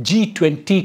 G20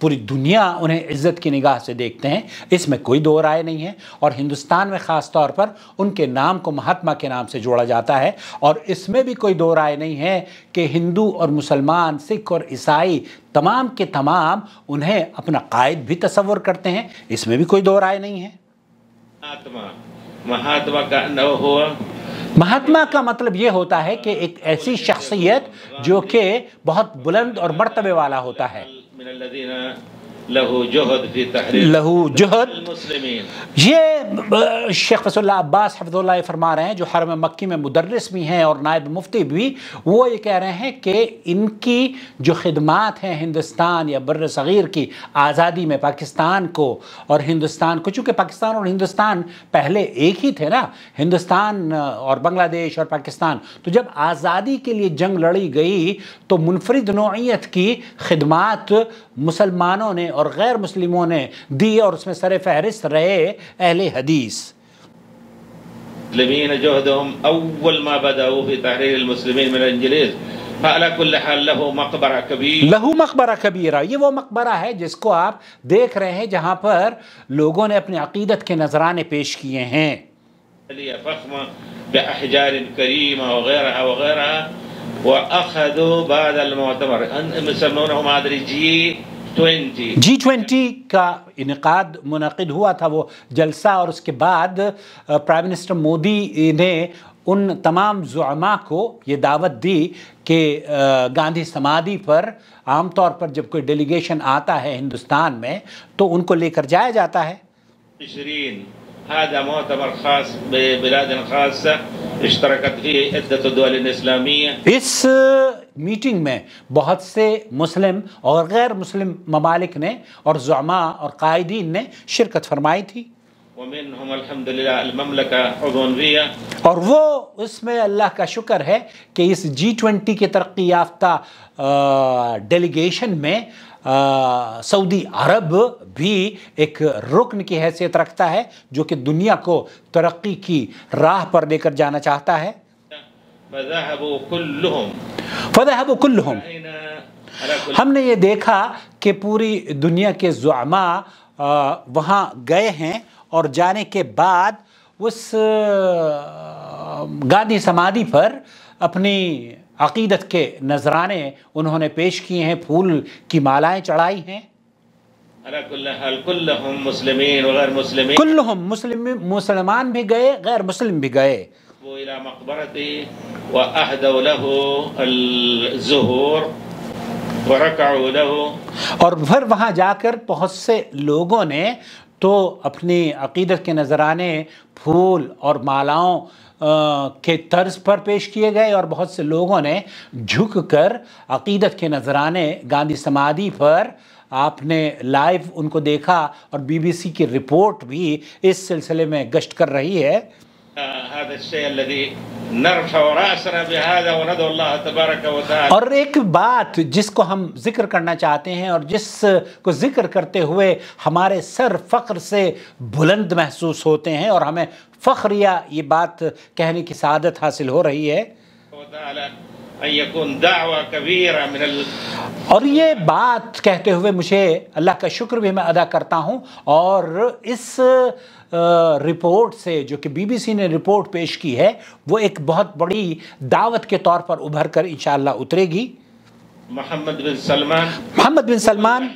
پوری دنیا انہیں عزت کی نگاہ سے دیکھتے ہیں، اس میں کوئی دو رائے نہیں ہے، اور ہندوستان میں خاص طور پر ان کے نام کو مہاتما کے نام سے جوڑا جاتا ہے، اور اس میں بھی کوئی دو رائے نہیں ہے کہ ہندو اور مسلمان، سکھ اور عیسائی تمام کے تمام انہیں اپنا قائد بھی تصور کرتے ہیں، اس میں بھی کوئی دو رائے نہیں ہے۔ مہاتما کا نو ہوا، مہاتما کا مطلب یہ ہوتا ہے کہ ایک ایسی شخصیت جو کہ بہت بلند اور مرتبے والا ہوتا ہے، من الذین لہو جہد فی تحریر لہو جہد۔ المسلمین۔ یہ شیخ فضل اللہ عباس حفظ اللہ یہ فرما رہے ہیں، جو حرم مکی میں مدرس بھی ہیں اور نائب مفتی بھی، وہ یہ کہہ رہے ہیں کہ ان کی جو خدمات ہیں ہندوستان یا بر صغیر کی آزادی میں، پاکستان کو اور ہندوستان کو، چونکہ پاکستان اور ہندوستان پہلے ایک ہی تھے نا، ہندوستان اور بنگلہ دیش اور پاکستان، تو جب آزادی کے لیے جنگ لڑی گئی تو منفرد نوعیت کی خدمات مسلمانوں نے اور غیر مسلموں نے دی، اور اس میں سر فہرست رہے اہل حدیث۔ المسلمین جہدهم اول ما بدأوا في تحریر المسلمین من الانجلیز، فعلى كل حال له مقبرہ کبیر، لہو مقبرہ کبیرہ، یہ وہ مقبرہ ہے جس کو آپ دیکھ رہے ہیں جہاں پر لوگوں نے اپنی عقیدت کے نذرانے پیش کیے ہیں، فخمہ بأحجار کریمہ وغیرہ وغیرہ، وأخذوا بعد المعتمر مسمونهم مادری G20 کا انعقاد منعقد ہوا تھا وہ جلسہ، اور اس کے بعد پرائم منسٹر مودی نے ان تمام زعماء کو یہ دعوت دی کہ گاندھی سمادھی پر عام طور پر جب کوئی ڈیلیگیشن آتا ہے ہندوستان میں تو ان کو لے کر جایا جاتا ہے۔ 20 هذا مؤتمر خاص ببلاد خاصة اشتركت فيه عدة دول اسلامیہ، اس میٹنگ میں بہت سے مسلم اور غیر مسلم ممالک نے اور زعماء اور قائدین نے شرکت فرمائی تھی، ومنهم الحمدللہ المملکہ عضویہ، اور وہ اس میں اللہ کا شکر ہے کہ اس G20 کے ترقی یافتہ ڈیلیگیشن میں سعودی عرب بھی ایک رکن کی حیثیت رکھتا ہے جو کہ دنیا کو ترقی کی راہ پر لے کر جانا چاہتا ہے۔ فذهبوا كلهم، ہم نے یہ دیکھا کہ پوری دنیا کے زعماء وہاں گئے ہیں، اور جانے کے بعد اس گاندھی سمادھی پر اپنی عقیدت کے نذرانے انہوں نے پیش کیے ہیں، پھول کی مالائیں چڑھائی ہیں۔ كلهم مسلمین وغیر مسلمین، کلہم مسلمان بھی گئے، غیر مسلم بھی گئے، وہ الى مقبرتی واہدوا له الزہور ورکعوا له، اور پھر وہاں جا کر بہت سے لوگوں نے تو اپنی عقیدت کے نذرانے پھول اور مالاؤں کے طرز پر پیش کیے گئے، اور بہت سے لوگوں نے جھک کر عقیدت کے نذرانے گاندھی سمادھی پر آپ نے لائیو ان کو دیکھا، اور BBC کی رپورٹ بھی اس سلسلے میں گشت کر رہی ہے۔ هذا الشيء الذي نرفع رأسنا بهذا وندعو الله تبارك وتعالى، اور ایک بات جس کو ہم ذکر کرنا چاہتے ہیں اور جس کو ذکر کرتے ہوئے ہمارے سر فخر سے بلند محسوس ہوتے ہیں اور ہمیں فخر یا یہ بات کہنے کی سعادت حاصل ہو رہی ہے، ان يكون دعوة كبيرة من اور یہ بات کہتے ہوئے مجھے اللہ کا شکر بھی میں ادا کرتا ہوں، اور اس رپورٹ سے جو کہ BBC نے رپورٹ پیش کی ہے وہ ایک بہت بڑی دعوت کے طور پر ابھر کر انشاءاللہ اترے گی۔ محمد بن سلمان، محمد بن سلمان،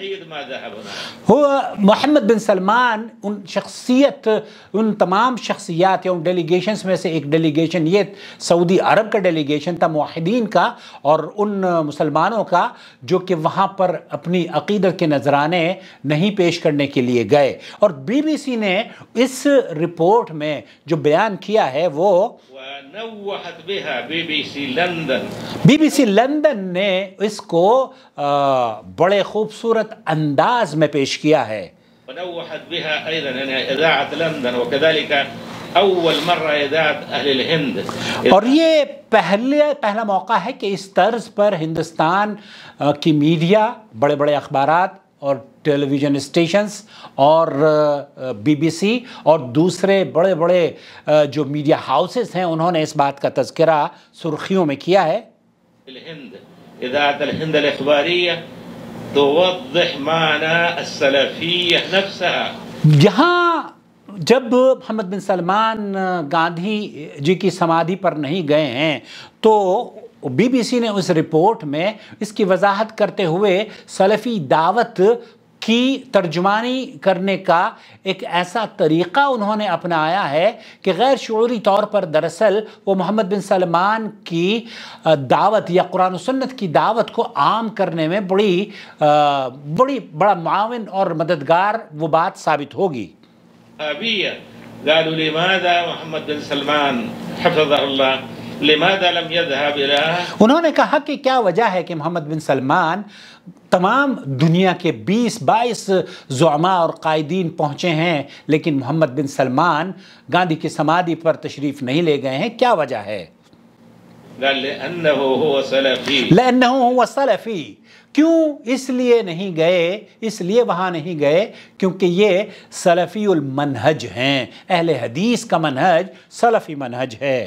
محمد بن سلمان ان تمام شخصیات یا ان ڈیلیگیشنز میں سے ایک ڈیلیگیشن یہ سعودی عرب کا ڈیلیگیشن تھا، موحدین کا اور ان مسلمانوں کا جو کہ وہاں پر اپنی عقیدت کے نذرانے نہیں پیش کرنے کے لیے گئے، اور BBC نے اس رپورٹ میں جو بیان کیا ہے وہ ونوحت بها BBC لندن، BBC لندن نے اس کو بڑے خوبصورت انداز میں پیش کیا ہے، ونوحت بها ايضا اذاعة لندن، وكذلك اول مرة اذاعة اهل الهند، اور یہ پہلا موقع ہے کہ اس طرز پر ہندوستان کی میڈیا، بڑے بڑے اخبارات اور ٹیلی ویژن اسٹیشنز اور BBC اور دوسرے بڑے بڑے جو میڈیا ہاؤسز ہیں انہوں نے اس بات کا تذکرہ سرخیوں میں کیا ہے۔ الهند، اذاعة الهند الاخبارية توضح معنى السلفية نفسها. یہاں جب محمد بن سلمان گاندھی جی کی سمادھی پر نہیں گئے ہیں تو بی بی سی نے اس رپورٹ میں اس کی وضاحت کرتے ہوئے سلفی دعوت کی ترجمانی کرنے کا ایک ایسا طریقہ انہوں نے اپنایا ہے کہ غیر شعوری طور پر دراصل وہ محمد بن سلمان کی دعوت یا قرآن و سنت کی دعوت کو عام کرنے میں بڑا معاون اور مددگار وہ بات ثابت ہوگی. قالوا لماذا محمد بن سلمان حفظه الله لماذا لم يذهب إلى. انہوں نے کہا کہ کیا وجہ ہے کہ محمد بن سلمان تمام دنیا کے 20-22 زعماء اور قائدین پہنچے ہیں لیکن محمد بن سلمان گاندھی کی سمادھی پر تشریف نہیں لے گئے ہیں، کیا وجہ ہے؟ قال لأنه هو سلفی. لأنه هو سلفی. کیوں اس لیے نہیں گئے؟ اس لیے وہاں نہیں گئے کیونکہ یہ سلفی المنہج ہیں، اہل حدیث کا منہج سلفی منہج ہے.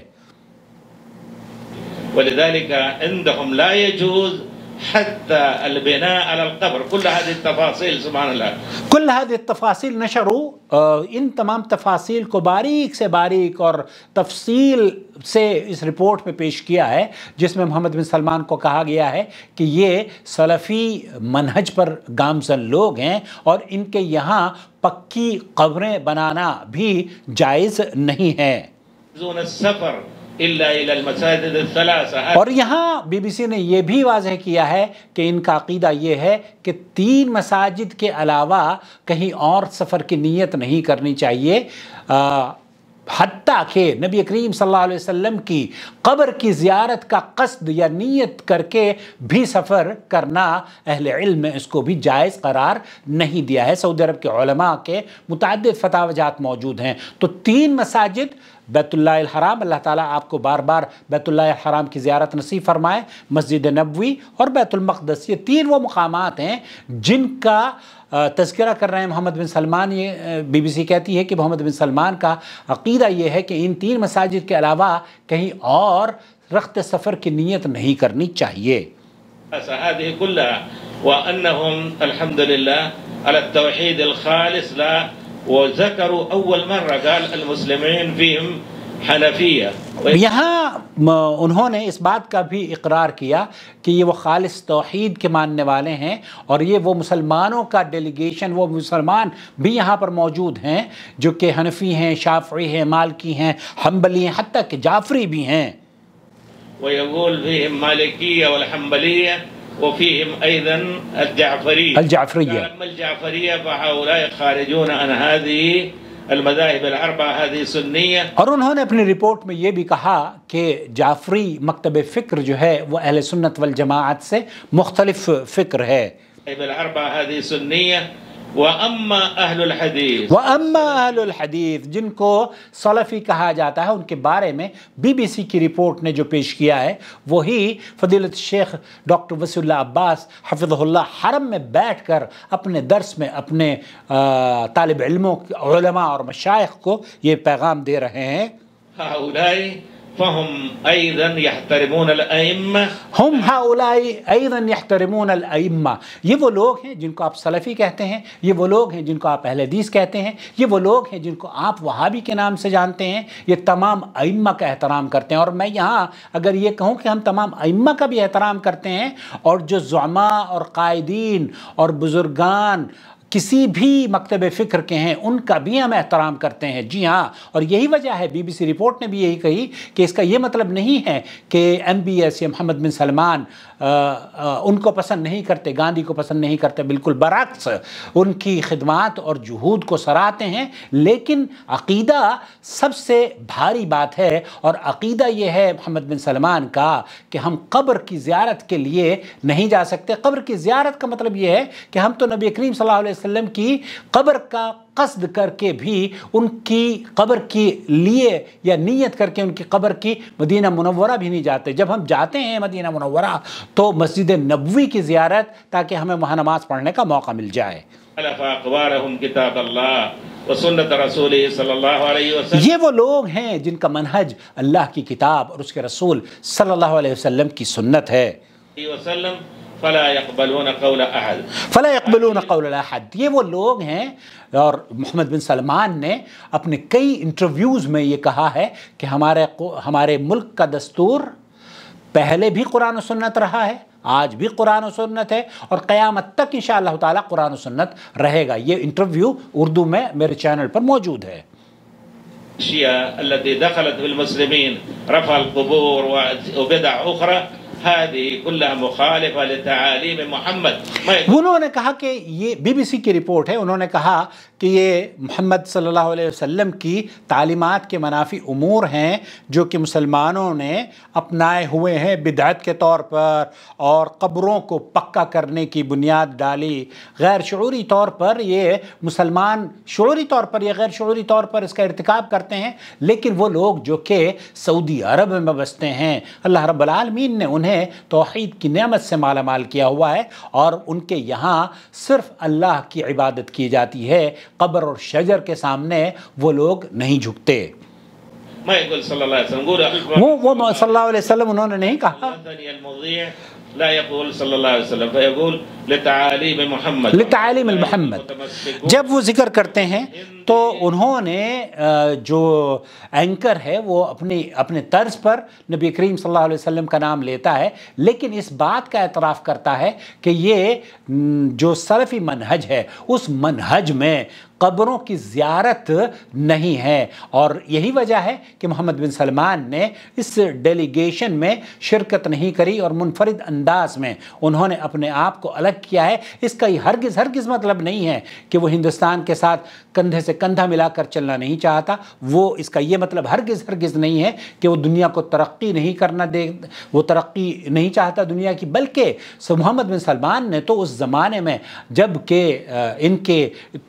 ولذلك عندهم لا يجوز حتى البناء على القبر. كل هذه التفاصيل سبحان الله، كل هذه التفاصيل نشروا ان تمام تفاصیل کو باریک سے باریک اور تفصیل سے اس رپورٹ میں پیش کیا ہے جس میں محمد بن سلمان کو کہا گیا ہے کہ یہ سلفی منہج پر گامزن لوگ ہیں اور ان کے یہاں پکی قبریں بنانا بھی جائز نہیں ہے. زون السفر إلا إلى المساجد الثلاثة. اور یہاں بی بی سی نے یہ بھی واضح کیا ہے کہ ان کا عقیدہ یہ ہے کہ 3 مساجد کے علاوہ کہیں اور سفر کی نیت نہیں کرنی چاہیے، حتیٰ کہ نبی کریم صلی اللہ علیہ وسلم کی قبر کی زیارت کا قصد یا نیت کر کے بھی سفر کرنا اہل علم میں اس کو بھی جائز قرار نہیں دیا ہے. سعودی عرب کے علماء کے متعدد فتاوی جات موجود ہیں. تو 3 مساجد، بیت اللہ الحرام، اللہ تعالیٰ آپ کو بار بار بیت اللہ الحرام کی زیارت نصیب فرمائے، مسجد نبوی اور بیت المقدس، یہ 3 وہ مقامات ہیں جن کا تذکرہ کر رہے ہیں محمد بن سلمان. یہ بی بی سی کہتی ہے کہ محمد بن سلمان کا عقیدہ یہ ہے کہ ان 3 مساجد کے علاوہ کہیں اور رخت سفر کی نیت نہیں کرنی چاہیے. هذه كلها وأنهم الحمد لله على التوحيد الخالص. لا وذكروا أول مرة قال المسلمين فيهم حنفیہ. یہاں انہوں نے اس بات کا بھی اقرار کیا کہ یہ وہ خالص توحید کے ماننے والے ہیں اور یہ وہ مسلمانوں کا ڈیلیگیشن، وہ مسلمان بھی یہاں پر موجود ہیں جو کہ حنفی ہیں، شافعی ہیں، مالکی ہیں، حنبلی ہیں، حتیٰ کہ جعفری بھی ہیں. ويقول فيهم مالكية والحنبلية وفيهم أيضا الجعفرية. أما الجعفرية فهؤلاء خارجون عن هذه المذاهب الاربعہ، هذه سنیہ. اور انہوں نے اپنی رپورٹ میں یہ بھی کہا کہ جعفری مکتب فکر جو ہے وہ اہل سنت والجماعت سے مختلف فکر ہے. الاربعہ هذه سنیہ. وَأَمَّا أَهْلُ الْحَدِيثِ، وَأَمَّا أَهْلُ الْحَدِيثِ جن کو سلفی کہا جاتا ہے، ان کے بارے میں بی بی سی کی رپورٹ نے جو پیش کیا ہے وہی فضیلت شیخ ڈاکٹر وسیع اللہ عباس حفظہ اللہ حرم میں بیٹھ کر اپنے درس میں اپنے طالب علموں، علماء اور مشائخ کو یہ پیغام دے رہے ہیں. هؤلاء فهم أيضا يحترمون الأئمة. ہم هؤلاء أيضا يحترمون الأئمة. یہ وہ لوگ ہیں جن کو آپ سلفی کہتے ہیں، یہ وہ لوگ ہیں جن کو آپ اہل حدیث کہتے ہیں، یہ وہ لوگ ہیں جن کو آپ وہابی کے نام سے جانتے ہیں. یہ تمام ائمہ کا احترام کرتے ہیں. اور میں یہاں اگر یہ کہوں کہ ہم تمام ائمہ کا بھی احترام کرتے ہیں اور جو زعماء اور قائدین اور بزرگان کسی بھی مکتب فکر کے ہیں ان کا بھی ہم احترام کرتے ہیں. جی ہاں، اور یہی وجہ ہے بی بی سی رپورٹ نے بھی یہی کہی کہ اس کا یہ مطلب نہیں ہے کہ ایم بی ایس یا محمد بن سلمان ان کو پسند نہیں کرتے، گاندھی کو پسند نہیں کرتے. بالکل برعکس، ان کی خدمات اور جہود کو سراہتے ہیں. لیکن عقیدہ سب سے بھاری بات ہے اور عقیدہ یہ ہے محمد بن سلمان کا کہ ہم قبر کی زیارت کے لیے نہیں جا سکتے. قبر کی زیارت کا مطلب یہ ہے کہ ہم تو نبی کریم صلی اللہ علیہ وسلم کی قبر کا قصد کر کے بھی ان کی قبر کے لیے یا نیت کر کے ان کی قبر کی مدینہ منورہ بھی نہیں جاتے. جب ہم جاتے ہیں مدینہ منورہ تو مسجد نبوی کی زیارت تاکہ ہمیں وہاں نماز پڑھنے کا موقع مل جائے. کتاب اللہ و سنت رسول صلی اللہ علیہ وسلم. یہ وہ لوگ ہیں جن کا منہج اللہ کی کتاب اور اس کے رسول صلی اللہ علیہ وسلم کی سنت ہے. فلا يقبلون قول أحد. فلا يقبلون قول احد، یہ وہ لوگ ہیں، اور محمد بن سلمان نے اپنے کئی انٹرویوز میں یہ کہا ہے کہ ہمارے ملک کا دستور پہلے بھی قرآن و سنت رہا ہے، آج بھی قرآن و سنت ہے، اور قیامت تک انشاءاللہ تعالی قرآن و سنت رہے گا۔ یہ انٹرویو اردو میں میرے چینل پر موجود ہے۔ الأشياء التي دخلت في المسلمين رفع القبور وبدع أخرى هذه كلها مخالفة لتعاليم محمد. انہوں نے کہا کہ یہ بی بی سی کی رپورٹ ہے، انہوں نے کہا کہ یہ محمد صلی اللہ علیہ وسلم کی تعلیمات کے منافی امور ہیں جو کہ مسلمانوں نے اپنائے ہوئے ہیں بدعت کے طور پر، اور قبروں کو پکا کرنے کی بنیاد ڈالی۔ غیر شعوری طور پر یہ مسلمان شعوری طور پر یا غیر شعوری طور پر اس کا ارتکاب کرتے ہیں، لیکن وہ لوگ جو کہ سعودی عرب میں بستے ہیں، اللہ رب العالمین نے انہیں توحید کی نعمت سے مالا مال کیا ہوا ہے، اور ان کے یہاں صرف اللہ کی عبادت کی جاتی ہے، قبر اور شجر کے سامنے وہ لوگ نہیں جھکتے۔ ما يقول صلى الله عليه وسلم وہ صلی اللہ علیہ وسلم انہوں نے نہیں کہا، لا يقول صلی اللہ علیہ وسلم فيقول لتعالیم محمد، لتعالیم محمد۔ جب وہ ذکر کرتے ہیں تو انہوں نے جو اینکر ہے وہ اپنے طرز پر نبی کریم صلی اللہ علیہ وسلم کا نام لیتا ہے، لیکن اس بات کا اعتراف کرتا ہے کہ یہ جو سلفی منہج ہے اس منہج میں قبروں کی زیارت نہیں ہے، اور یہی وجہ ہے کہ محمد بن سلمان نے اس ڈیلیگیشن میں شرکت نہیں کری، اور منفرد انداز میں انہوں نے اپنے آپ کو الگ کیا ہے۔ اس کا یہ ہرگز مطلب نہیں ہے کہ وہ ہندوستان کے ساتھ کندھے سے کندھا ملا کر چلنا نہیں چاہتا، اس کا یہ مطلب ہرگز نہیں ہے کہ وہ دنیا کو ترقی نہیں کرنا دے، وہ ترقی نہیں چاہتا دنیا کی، بلکہ محمد بن سلمان نے تو اس زمانے میں جب کہ ان کے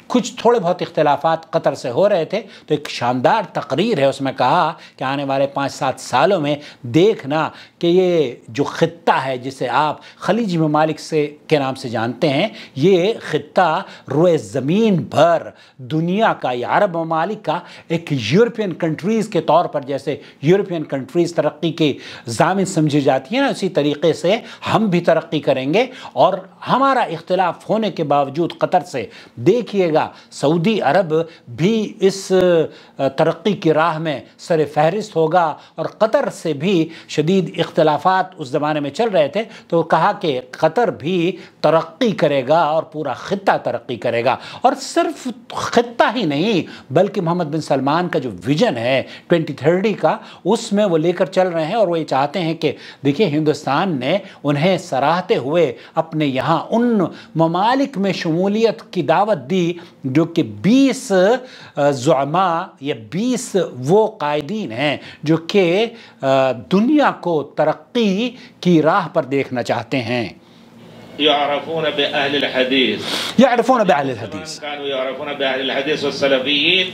کچھ تھوڑے بہت اختلافات قطر سے ہو رہے تھے تو ایک شاندار تقریر ہے، اس میں کہا کہ آنے والے 5-7 سالوں میں دیکھنا کہ یہ جو خطہ ہے جسے آپ خلیجی ممالک کے نام سے جانتے ہیں، یہ خطہ روئے زمین پر دنیا کا یا عرب ممالک کا ایک یورپین کنٹریز کے طور پر، جیسے یورپین کنٹریز ترقی کے ضامن سمجھی جاتی ہیں نا، اسی طریقے سے ہم بھی ترقی کریں گے، اور ہمارا اختلاف ہونے کے باوجود قطر سے دیکھیے گا سعودی عرب بھی اس ترقی کی راہ میں سر فہرست ہوگا، اور قطر سے بھی شدید اختلافات اس زمانے میں چل رہے تھے، تو کہا کہ قطر بھی ترقی کرے گا اور پورا خطہ ترقی کرے گا، اور صرف خطہ ہی نہیں بلکہ محمد بن سلمان کا جو ویژن ہے 2030 کا، اس میں وہ لے کر چل رہے ہیں، اور وہ یہ چاہتے ہیں کہ دیکھیں ہندوستان نے انہیں سراہتے ہوئے اپنے یہاں ان ممالک میں شمولیت کی دعوت دی جو کہ 20 زعماء یا 20 وہ قائدین ہیں جو کہ دنیا کو ترقی کی راہ پر دیکھنا چاہتے ہیں۔ يعرفون بأهل الحديث، يعرفون بأهل الحديث، كانوا يعرفون بأهل الحديث والسلفيين،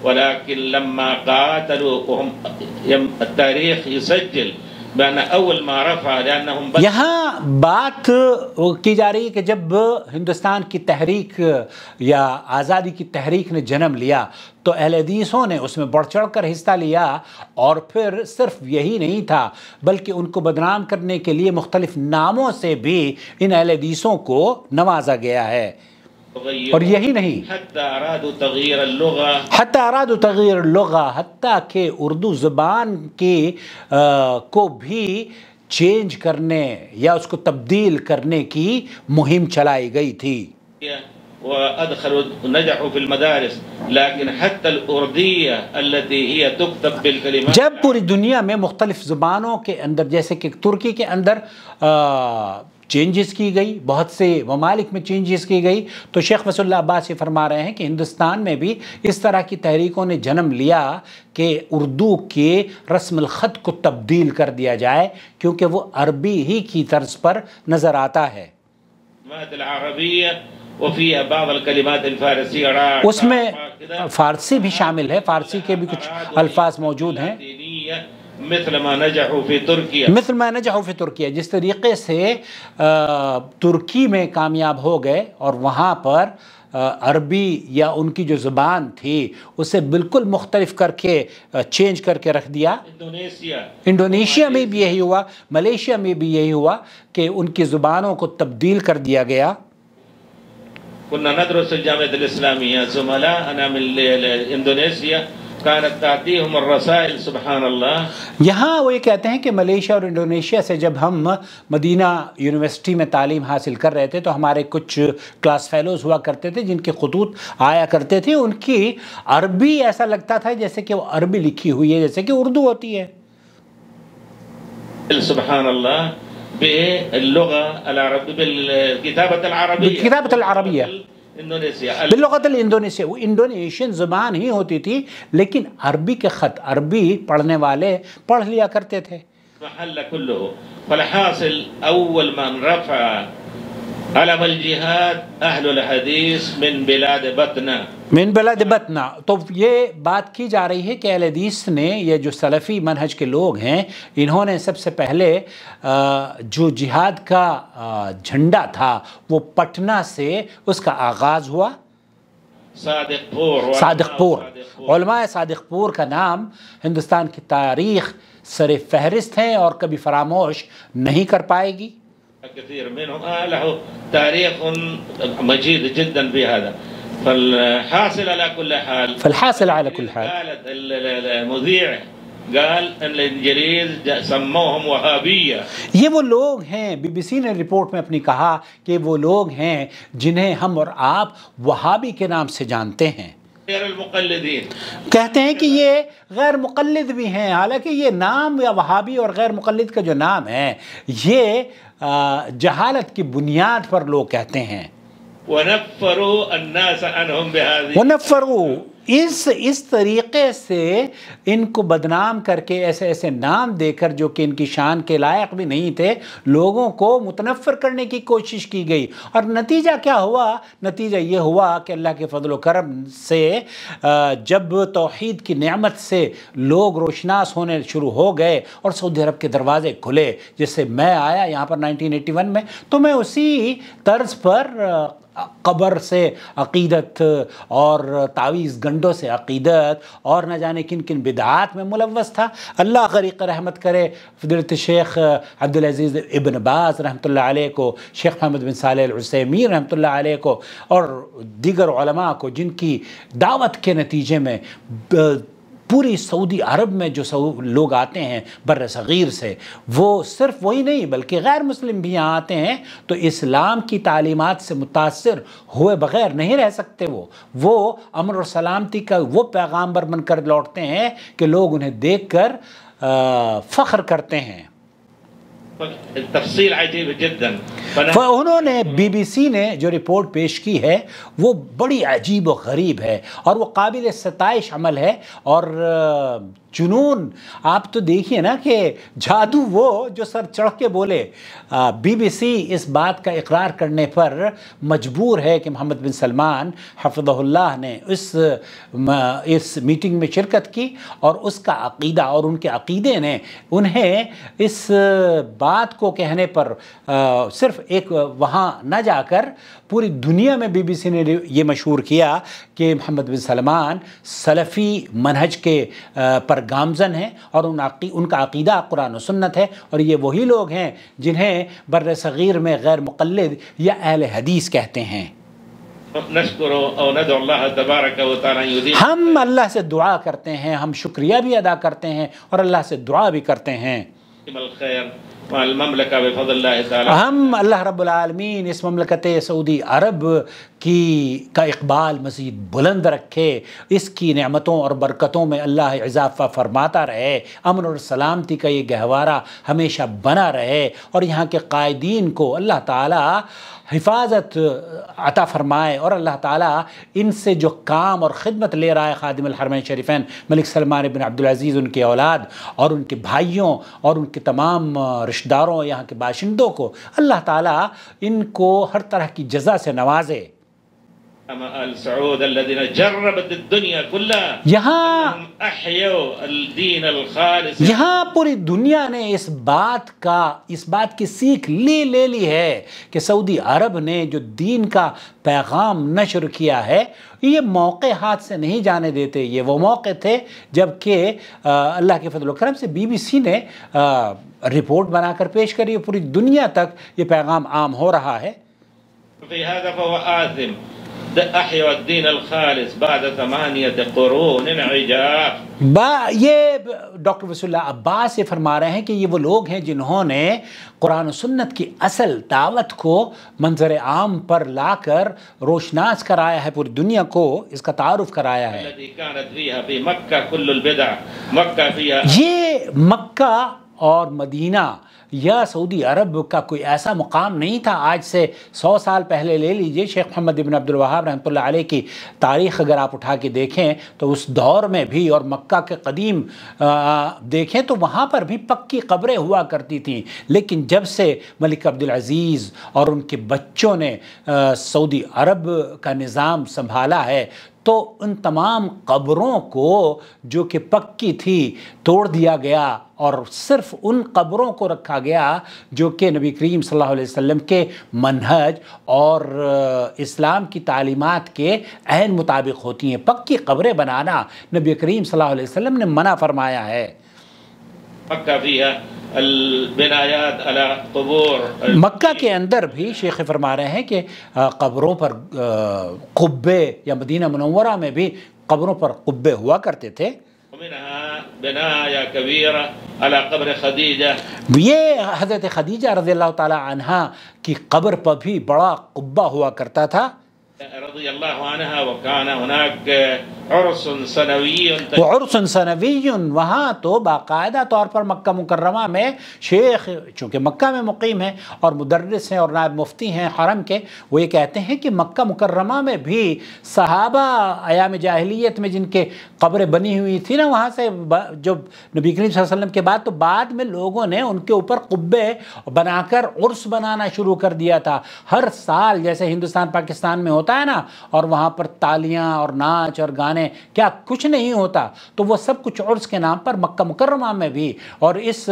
ولكن لما قاتلوا وهم التاريخ يسجل بأن أول ما رفع لأنهم یہاں بات کی جا رہی ہے کہ جب ہندوستان کی تحریک یا آزادی کی تحریک نے جنم لیا تو اہل حدیثوں نے اس میں بڑھ چڑھ کر حصہ لیا، اور پھر صرف یہی نہیں تھا بلکہ ان کو بدنام کرنے کے لیے مختلف ناموں سے بھی ان اہل حدیثوں کو نوازا گیا ہے، اور یہی نہیں، حتى أرادوا تغيير اللغة، حتی ارادوا تغییر اللغة، حتیٰ کہ اردو زبان کی کو بھی چینج کرنے یا اس کو تبدیل کرنے کی مہم چلائی گئی تھی۔ وأدخلوا نجحوا في المدارس، لكن حتى الأردية التي هي تكتب بالكلمات، جب پوری دنیا میں مختلف زبانوں کے اندر جیسے کہ ترکی کے اندر چینجز کی گئی، بہت سے ممالک میں چینجز کی گئی، تو شیخ وصی اللہ عباس یہ فرما رہے ہیں کہ ہندوستان میں بھی اس طرح کی تحریکوں نے جنم لیا کہ اردو کے رسم الخط کو تبدیل کر دیا جائے کیونکہ وہ عربی ہی کی طرز پر نظر آتا ہے۔ وفيها بعض الكلمات الفارسية، اس میں فارسی بھی شامل ہے، فارسی کے بھی کچھ الفاظ موجود ہیں، مثل ما نجحوا في تركيا، مثل ما نجحوا في ترکیہ، جس طریقے سے ترکی میں کامیاب ہو گئے اور وہاں پر عربی یا ان کی جو زبان تھی اسے بالکل مختلف کر کے چینج کر کے رکھ دیا. انڈونیشیا میں بھی یہی ہوا، ملیشیا میں بھی یہی ہوا کہ ان کی زبانوں کو تبدیل کر دیا گیا. كنا ندرس الجامعة الإسلامية زملائنا من إندونيسيا كانت تأتيهم الرسائل سبحان الله. یہاں وہ یہ کہتے ہیں کہ ملیشیا اور انڈونیشیا سے جب ہم مدینہ یونیورسٹی میں تعلیم حاصل کر رہے تھے تو ہمارے کچھ کلاس فیلوز ہوا کرتے تھے جن کے خطوط آیا کرتے تھے. ان کی عربی ایسا لگتا تھا جیسے کہ وہ عربی لکھی ہوئی ہے جیسے کہ اردو ہوتی ہے. سبحان اللہ باللغة العربية بالكتابة العربية بالكتابة العربية باللغة الإندونيسية. وہ انڈونیشین زبان ہی ہوتی تھی لیکن عربی کے خط عربی پڑھنے والے پڑھ لیا کرتے تھے. محل كله. فالحاصل أول من رفع علم الجهاد أهل الحديث من بلاد بطنة. من بلاد بطنہ. تو یہ بات کی جا رہی ہے کہ اہل حدیث نے، یہ جو سلفی منہج کے لوگ ہیں، انہوں نے سب سے پہلے جو جہاد کا جھنڈا تھا وہ پٹنہ سے اس کا آغاز ہوا. صادق پور. علماء صادق پور کا نام ہندوستان کی تاریخ سر فہرست ہیں اور کبھی فراموش نہیں کر پائے گی. كثير منهم له تاريخ مجيد جدا بهذا. فالحاصل على كل حال قالت المذيع قال ان الانجليز سموهم وهابية. یہ وہ لوگ ہیں، بی بی سی نے رپورٹ میں اپنی کہا کہ وہ لوگ ہیں جنہیں ہم اور آپ وہابی کے نام سے جانتے ہیں. غیر المقلدین کہتے ہیں کہ یہ غیر مقلد بھی ہیں، حالانکہ یہ نام یا وہابی اور غیر مقلد کا جو نام ہے یہ جہالت کی بنیاد پر لوگ کہتے ہیں. وَنَفَّرُوا النَّاسَ عَنْهُمْ بِهَذِهِ. وَنَفَّرُوا. اس طریقے سے ان کو بدنام کر کے ایسے ایسے نام دے کر جو کہ ان کی شان کے لائق بھی نہیں تھے، لوگوں کو متنفر کرنے کی کوشش کی گئی. اور نتیجہ کیا ہوا؟ نتیجہ یہ ہوا کہ اللہ کے فضل و کرم سے جب توحید کی نعمت سے لوگ روشناس ہونے شروع ہو گئے اور سعودی عرب کے دروازے کھلے، جیسے میں آیا یہاں پر 1981 میں، تو میں اسی طرز پر قبر سے عقیدت اور تعویذ گنڈوں سے عقیدت اور نہ جانے کن کن بدعات میں ملوث تھا. اللہ غریق رحمت کرے فضیلت شیخ عبدالعزیز ابن باز رحمۃ اللہ علیہ کو، شیخ محمد بن صالح العثیمین رحمۃ اللہ علیہ کو اور دیگر علماء کو، جن کی دعوت کے نتیجے میں پوری سعودی عرب میں جو لوگ آتے ہیں بر صغیر سے، وہ صرف وہی نہیں بلکہ غیر مسلم بھی یہاں آتے ہیں تو اسلام کی تعلیمات سے متاثر ہوئے بغیر نہیں رہ سکتے. وہ امن اور سلامتی کا وہ پیغامبر بن کر لوٹتے ہیں کہ لوگ انہیں دیکھ کر فخر کرتے ہیں. تفصیل عجیب جدا. انہوں نے بی بی سی نے جو رپورٹ پیش کی ہے وہ بڑی عجیب و غریب ہے اور وہ قابل ستائش عمل ہے. اور جنون آپ تو دیکھیے نا کہ جادو وہ جو سر چڑھ کے بولے. بی بی سی اس بات کا اقرار کرنے پر مجبور ہے کہ محمد بن سلمان حفظہ اللہ نے اس میٹنگ میں شرکت کی اور اس کا عقیدہ اور ان کے عقیدے نے انہیں اس بات کو کہنے پر صرف ایک وہاں نہ جا کر پوری دنیا میں بی بی سی نے یہ مشہور کیا کہ محمد بن سلمان سلفی منہج کے پر گامزن ہیں اور ان کا عقیدہ قرآن و سنت ہے. اور یہ وہی لوگ ہیں جنہیں بر صغیر میں غیر مقلد یا اہل حدیث کہتے ہیں. ہم اللہ سے دعا کرتے ہیں، ہم شکریہ بھی ادا کرتے ہیں اور اللہ سے دعا بھی کرتے ہیں. ہم اللہ رب العالمین اس مملکت سعودی عرب کا اقبال مزید بلند رکھے، اس کی نعمتوں اور برکتوں میں اللہ اضافہ فرماتا رہے، امن اور سلامتی کا یہ گہوارہ ہمیشہ بنا رہے اور یہاں کے قائدین کو اللہ تعالی حفاظت عطا فرمائے. اور اللہ تعالیٰ ان سے جو کام اور خدمت لے رہا ہے خادم الحرمین شریفین ملک سلمان بن عبدالعزیز، ان کے اولاد اور ان کے بھائیوں اور ان کے تمام رشتہ داروں، یہاں کے باشندوں کو اللہ تعالیٰ ان کو ہر طرح کی جزا سے نوازے. آل سعود الذين جربت الدنيا كلها یہاں أنهم أحيوا الدين الخالص. یہاں پوری دنیا نے اس بات کی سیکھ لے لی ہے کہ سعودی عرب نے جو دین کا پیغام نشر کیا ہے، یہ موقع ہاتھ سے نہیں جانے دیتے. یہ وہ موقع تھے جب کہ اللہ کے فضل و کرم سے بی بی سی نے رپورٹ بنا کر پیش کری، پوری دنیا تک یہ پیغام عام ہو رہا ہے. في هذا فهو آثم. أحيوا الدين الخالص بعد 8 قرون عجاف. یہ ڈاکٹر وصول اللہ عباس یہ فرما رہے ہیں کہ یہ وہ لوگ ہیں جنہوں نے قرآن و سنت کی اصل دعوت کو منظر عام پر لا کر روشناس کرایا ہے، پوری دنیا کو اس کا تعارف کرایا ہے. التي كانت فيها في مكة كل البدع. مكة فيها یہ مکہ اور مدینہ یا سعودی عرب کا کوئی ایسا مقام نہیں تھا. آج سے 100 سال پہلے لے لیجئے، شیخ محمد ابن عبد الوہاب رحمۃ اللہ علیہ کی تاریخ اگر آپ اٹھا کے دیکھیں تو اس دور میں بھی، اور مکہ کے قدیم دیکھیں تو وہاں پر بھی پکی قبریں ہوا کرتی تھیں. لیکن جب سے ملک عبدالعزیز اور ان کے بچوں نے سعودی عرب کا نظام سنبھالا ہے تو ان تمام قبروں کو جو کہ پکی تھی توڑ دیا گیا، اور صرف ان قبروں کو رکھا گیا جو کہ نبی کریم صلی اللہ علیہ وسلم کے منہج اور اسلام کی تعلیمات کے عین مطابق ہوتی ہیں. پکی قبریں بنانا نبی کریم صلی اللہ علیہ وسلم نے منع فرمایا ہے. مکہ فيها البنايات على قبور. مکہ کے اندر بھی شیخ فرما رہے ہیں کہ قبروں پر قبے، یا مدینہ منورہ میں بھی قبروں پر قبے ہوا کرتے تھے. ومنها بناية كبيرة على قبر خديجة. یہ حضرت خدیجہ رضی اللہ تعالی عنہا کی قبر پر بھی بڑا قبہ ہوا کرتا تھا. رضی اللہ عنہا. وكان هناك عرس سنوي. عرس سنوی، وہاں تو باقاعدہ طور پر مکہ مکرمہ میں شیخ چونکہ مکہ میں مقیم ہیں اور مدرس ہیں اور نائب مفتی ہیں حرم کے، وہ یہ کہتے ہیں کہ مکہ مکرمہ میں بھی صحابہ ایام جاہلیت میں جن کے قبریں بنی ہوئی تھی نا، وہاں سے جب نبی کریم صلی اللہ علیہ وسلم کے بعد تو بعد میں لوگوں نے ان کے اوپر قبے بنا کر عرس بنانا شروع کر دیا تھا. ہر سال جیسے ہندوستان پاکستان میں ہوتا ہے نا، اور وہاں پر تالیاں اور ناچ اور گانے، کیا کچھ نہیں ہوتا، تو وہ سب کچھ عرس کے نام پر مکہ مکرمہ میں بھی اور اس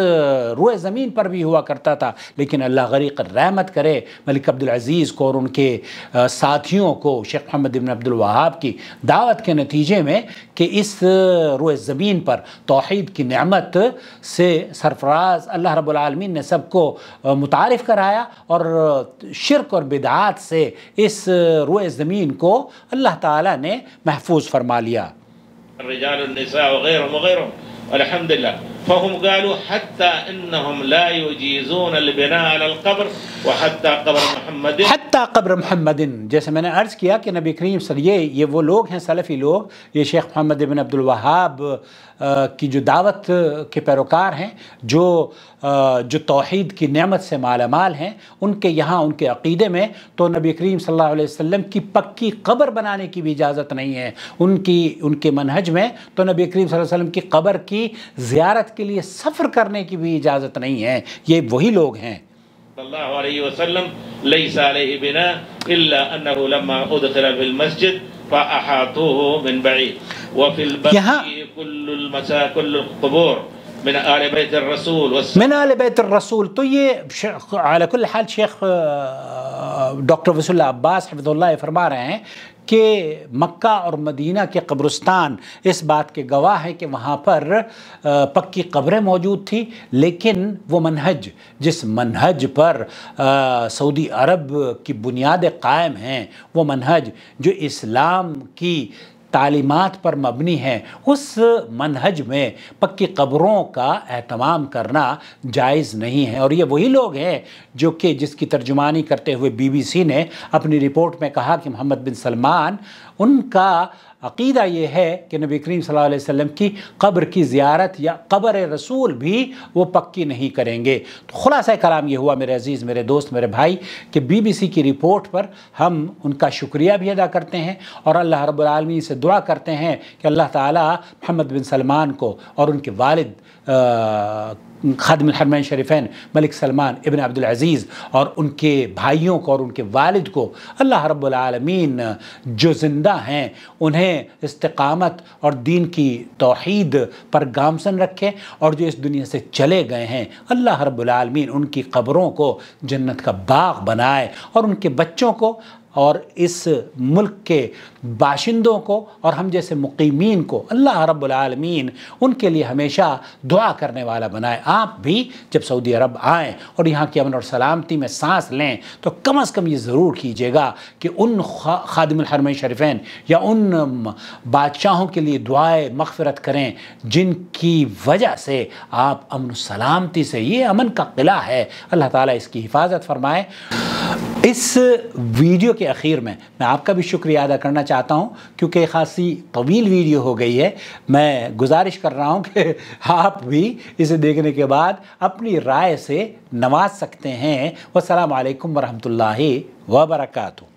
روئے زمین پر بھی ہوا کرتا تھا. لیکن اللہ غریق رحمت کرے ملک عبدالعزیز کو اور ان کے ساتھیوں کو شیخ محمد ابن عبد الوہاب کی دعوت کے نتیجے میں کہ اس روئے زمین پر توحید کی نعمت سے سرفراز اللہ رب العالمین نے سب کو متعارف کرایا، اور شرک اور بدعات سے اس روئے زمین کو اللہ تعالیٰ نے محفوظ فرما لیا. الرجال النساء وغيرهم والحمد لله. فهم قالوا حتى انهم لا يجيزون البناء على القبر وحتى قبر محمد. حتى قبر محمد، جیسے میں نے عرض کیا کہ نبی کریم صلی یہ وہ لوگ ہیں سلفی لوگ، یہ شیخ محمد ابن عبد الوہاب کی جو دعوت کے پیروکار ہیں، جو توحید کی نعمت سے مالا مال ہیں، ان کے یہاں ان کے عقیدے میں تو نبی کریم صلی اللہ علیہ وسلم کی پکی قبر بنانے کی بھی اجازت نہیں ہے. ان کے منہج میں تو نبی کریم صلی اللہ علیہ وسلم کی قبر کی زیارت کے لیے سفر کرنے کی بھی اجازت نہیں ہے. یہ وہی لوگ ہیں. صلی اللہ علیہ وسلم ليس عليه بناء الا انه لما ادخل في المسجد فاحاطوه من بعيد. وفي البقيع كل القبور من آل بیت الرسول من آل بیت الرسول. تو یہ علی کل حال شیخ ڈاکٹر وصول اللہ عباس حفظ اللہ فرما رہے ہیں کہ مکہ اور مدینہ کے قبرستان اس بات کے گواہ ہے کہ وہاں پر پکی قبریں موجود تھی، لیکن وہ منہج، جس منہج پر سعودی عرب کی بنیادیں قائم ہیں، وہ منہج جو اسلام کی تعلیمات پر مبنی ہے، اس منہج میں پکی قبروں کا اہتمام کرنا جائز نہیں ہے. اور یہ وہی لوگ ہیں جو کہ جس کی ترجمانی کرتے ہوئے بی بی سی نے اپنی رپورٹ میں کہا کہ محمد بن سلمان، ان کا عقیدہ یہ ہے کہ نبی کریم صلی اللہ علیہ وسلم کی قبر کی زیارت یا قبر رسول بھی وہ پکی نہیں کریں گے. تو خلاصہ کلام یہ ہوا میرے عزیز، میرے دوست، میرے بھائی، کہ بی بی سی کی رپورٹ پر ہم ان کا شکریہ بھی ادا کرتے ہیں اور اللہ رب العالمین سے دعا کرتے ہیں کہ اللہ تعالی محمد بن سلمان کو اور ان کے والد خادم الحرمین شریفین ملک سلمان ابن عبدالعزیز اور ان کے بھائیوں کو اور ان کے والد کو اللہ رب العالمین جو زندہ ہیں انہیں استقامت اور دین کی توحید پر گامزن رکھے، اور جو اس دنیا سے چلے گئے ہیں اللہ رب العالمین ان کی قبروں کو جنت کا باغ بنائے، اور ان کے بچوں کو اور اس ملک کے باشندوں کو اور ہم جیسے مقیمین کو اللہ رب العالمین ان کے لیے ہمیشہ دعا کرنے والا بنائے۔ آپ بھی جب سعودی عرب آئیں اور یہاں کی امن اور سلامتی میں سانس لیں تو کم از کم یہ ضرور کیجیے گا کہ ان خادم الحرمین شریفین یا ان بادشاہوں کے لیے دعائے مغفرت کریں جن کی وجہ سے آپ امن و سلامتی سے، یہ امن کا قلعہ ہے، اللہ تعالیٰ اس کی حفاظت فرمائے۔ اس ویڈیو کے اخیر میں آپ کا بھی شکریہ ادا کرنا چاہتا ہوں، کیونکہ خاصی طویل ویڈیو ہو گئی ہے۔ میں گزارش کر رہا ہوں کہ آپ بھی اسے دیکھنے کے بعد اپنی رائے سے نواز سکتے ہیں۔ والسلام علیکم ورحمۃ اللہ وبرکاتہ۔